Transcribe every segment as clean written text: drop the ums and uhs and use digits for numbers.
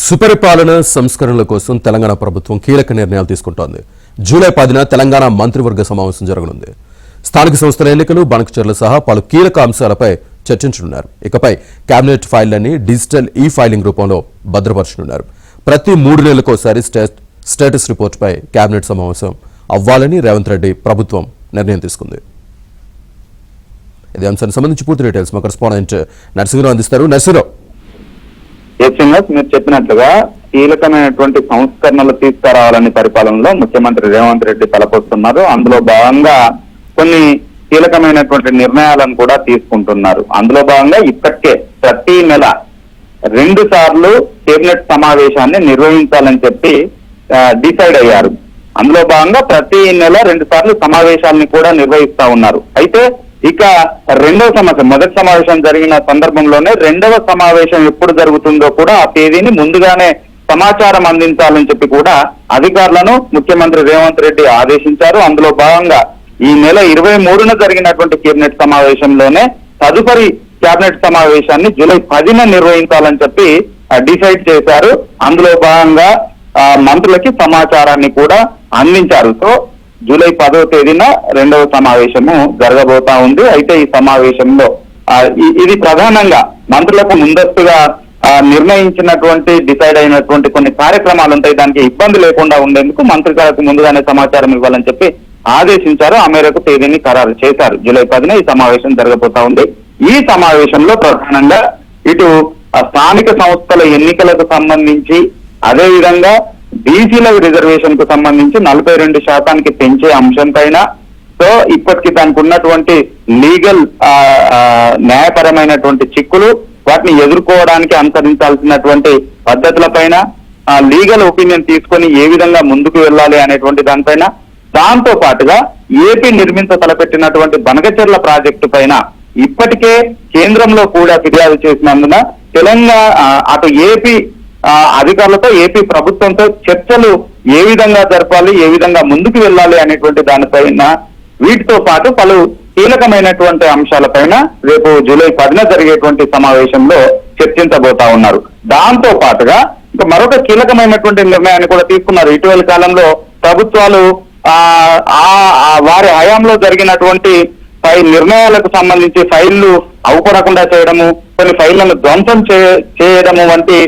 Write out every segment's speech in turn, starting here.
సుపరిపాలన సంస్కరణల కోసం తెలంగాణ ప్రభుత్వం కీలక నిర్ణయాలు తీసుకుంటోంది. జూలై 10న తెలంగాణ మంత్రివర్గ సమావేశం జరగనుంది. స్థానిక సంస్థల ఎన్నికలు, బణకచెర్ల సహా పలు కీలక అంశాలపై చర్చించనున్నారు. ఇకపై కేబినెట్ ఫైళ్లని డిజిటల్ ఫైలింగ్ రూపంలో భద్రపరచనున్నారు. ప్రతి 3 నెలలకోసారి స్టేటస్ రిపోర్టుపై కేబినెట్ సమావేశం అవ్వాలని రేవంత్ రెడ్డి ప్రభుత్వం నిర్ణయం తీసుకుంది. ఇదే అంశానికి సంబంధించి పూర్తి డీటెయిల్స్ మా కరెస్పాండెంట్ నరసింహరావు అందిస్తారు. నరసింహరావు, మీరు చెప్పినట్లుగా కీలకమైనటువంటి సంస్కరణలు తీసుకురావాలని పరిపాలనలో ముఖ్యమంత్రి రేవంత్ రెడ్డి తలపొస్తున్నారు. అందులో భాగంగా కొన్ని కీలకమైనటువంటి నిర్ణయాలను కూడా తీసుకుంటున్నారు. అందులో భాగంగా ఇప్పటికే ప్రతి నెల 2 సార్లు కేబినెట్ సమావేశాన్ని నిర్వహించాలని చెప్పి డిసైడ్ అయ్యారు. అందులో భాగంగా ప్రతి నెల 2 సార్లు సమావేశాలని కూడా నిర్వహిస్తా ఉన్నారు. అయితే ఇక మొదటి సమావేశం జరిగిన సందర్భంలోనే 2వ సమావేశం ఎప్పుడు జరుగుతుందో కూడా ఆ తేదీని ముందుగానే సమాచారం అందించాలని చెప్పి కూడా అధికారులను ముఖ్యమంత్రి రేవంత్ రెడ్డి ఆదేశించారు. అందులో భాగంగా ఈ నెల 23న జరిగినటువంటి కేబినెట్ సమావేశంలోనే తదుపరి కేబినెట్ సమావేశాన్ని జూలై 10న నిర్వహించాలని చెప్పి డిసైడ్ చేశారు. అందులో భాగంగా మంత్రులకి సమాచారాన్ని కూడా అందించారు. సో జూలై 10వ తేదీన 2వ సమావేశము జరగబోతా ఉంది. అయితే ఈ సమావేశంలో ఇది ప్రధానంగా మంత్రులకు ముందస్తుగా నిర్ణయించినటువంటి డిసైడ్ అయినటువంటి కొన్ని కార్యక్రమాలు ఉంటాయి. దానికి ఇబ్బంది లేకుండా ఉండేందుకు మంత్రిగారికి ముందుగానే సమాచారం ఇవ్వాలని చెప్పి ఆదేశించారు. ఆ మేరకు తేదీని ఖరారు చేశారు. జూలై 10న ఈ సమావేశం జరగబోతా ఉంది. ఈ సమావేశంలో ప్రధానంగా ఇటు స్థానిక సంస్థల ఎన్నికలకు సంబంధించి, అదేవిధంగా బీసీల రిజర్వేషన్ కు సంబంధించి 42% పెంచే అంశం పైన, సో ఇప్పటికి దానికి ఉన్నటువంటి లీగల్ న్యాయపరమైనటువంటి చిక్కులు, వాటిని ఎదుర్కోవడానికి అనుసరించాల్సినటువంటి పద్ధతుల పైన, లీగల్ ఒపీనియన్ తీసుకొని ఏ విధంగా ముందుకు వెళ్ళాలి అనేటువంటి దానిపైన, దాంతో పాటుగా ఏపీ నిర్మించ తలపెట్టినటువంటి బణకచెర్ల ప్రాజెక్టు పైన ఇప్పటికే కేంద్రంలో కూడా ఫిర్యాదు చేసినందున తెలంగాణ అటు ఏపీ అధికారులతో, ఏపీ ప్రభుత్వంతో చర్చలు ఏ విధంగా జరపాలి, ఏ విధంగా ముందుకు వెళ్ళాలి అనేటువంటి దానిపైన, వీటితో పాటు పలు కీలకమైనటువంటి అంశాలపైన రేపు జూలై 10న జరిగేటువంటి సమావేశంలో చర్చించబోతా ఉన్నారు. దాంతో పాటుగా ఇంకా మరొక కీలకమైనటువంటి నిర్ణయాన్ని కూడా తీసుకున్నారు. ఇటీవల కాలంలో ప్రభుత్వాలు వారి హయాంలో జరిగినటువంటి నిర్ణయాలకు సంబంధించి ఫైళ్లు అవపడకుండా చేయడము, కొన్ని ఫైళ్లను ధ్వంసం చేయడము వంటి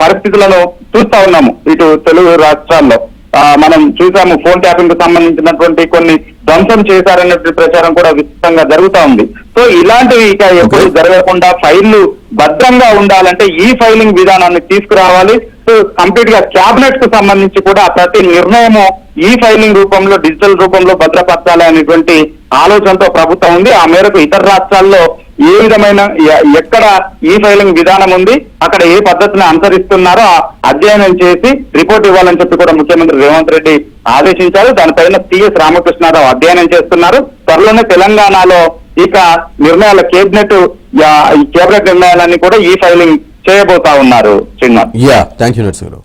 పరిస్థితులను చూస్తా ఉన్నాము. ఇటు తెలుగు రాష్ట్రాల్లో మనం చూసాము. ఫోన్ ట్యాపింగ్ కు సంబంధించినటువంటి కొన్ని ధ్వంసం చేశారన్నటువంటి ప్రచారం కూడా విస్తృతంగా జరుగుతా ఉంది. సో ఇలాంటివి ఇక ఎప్పుడు జరగకుండా ఫైళ్లు భద్రంగా ఉండాలంటే ఈ ఫైలింగ్ విధానాన్ని తీసుకురావాలి. సో కంప్లీట్ గా క్యాబినెట్ కు సంబంధించి కూడా ప్రతి నిర్ణయము ఈ ఫైలింగ్ రూపంలో, డిజిటల్ రూపంలో భద్రపరచాలి అనేటువంటి ఆలోచనతో ప్రభుత్వం ఉంది. ఆ మేరకు ఇతర రాష్ట్రాల్లో ఏ విధమైన ఎక్కడ ఈ ఫైలింగ్ విధానం ఉంది, అక్కడ ఏ పద్ధతిని అనుసరిస్తున్నారో అధ్యయనం చేసి రిపోర్ట్ ఇవ్వాలని చెప్పి కూడా ముఖ్యమంత్రి రేవంత్ రెడ్డి ఆదేశించారు. దానిపైన సిఎస్ రామకృష్ణారావు అధ్యయనం చేస్తున్నారు. త్వరలోనే తెలంగాణలో ఇక నిర్ణయాల కేబినెట్ నిర్ణయాలన్నీ కూడా ఈ ఫైలింగ్ చేయబోతా ఉన్నారు. శ్రీనివాస్. Thank you Narasimharao.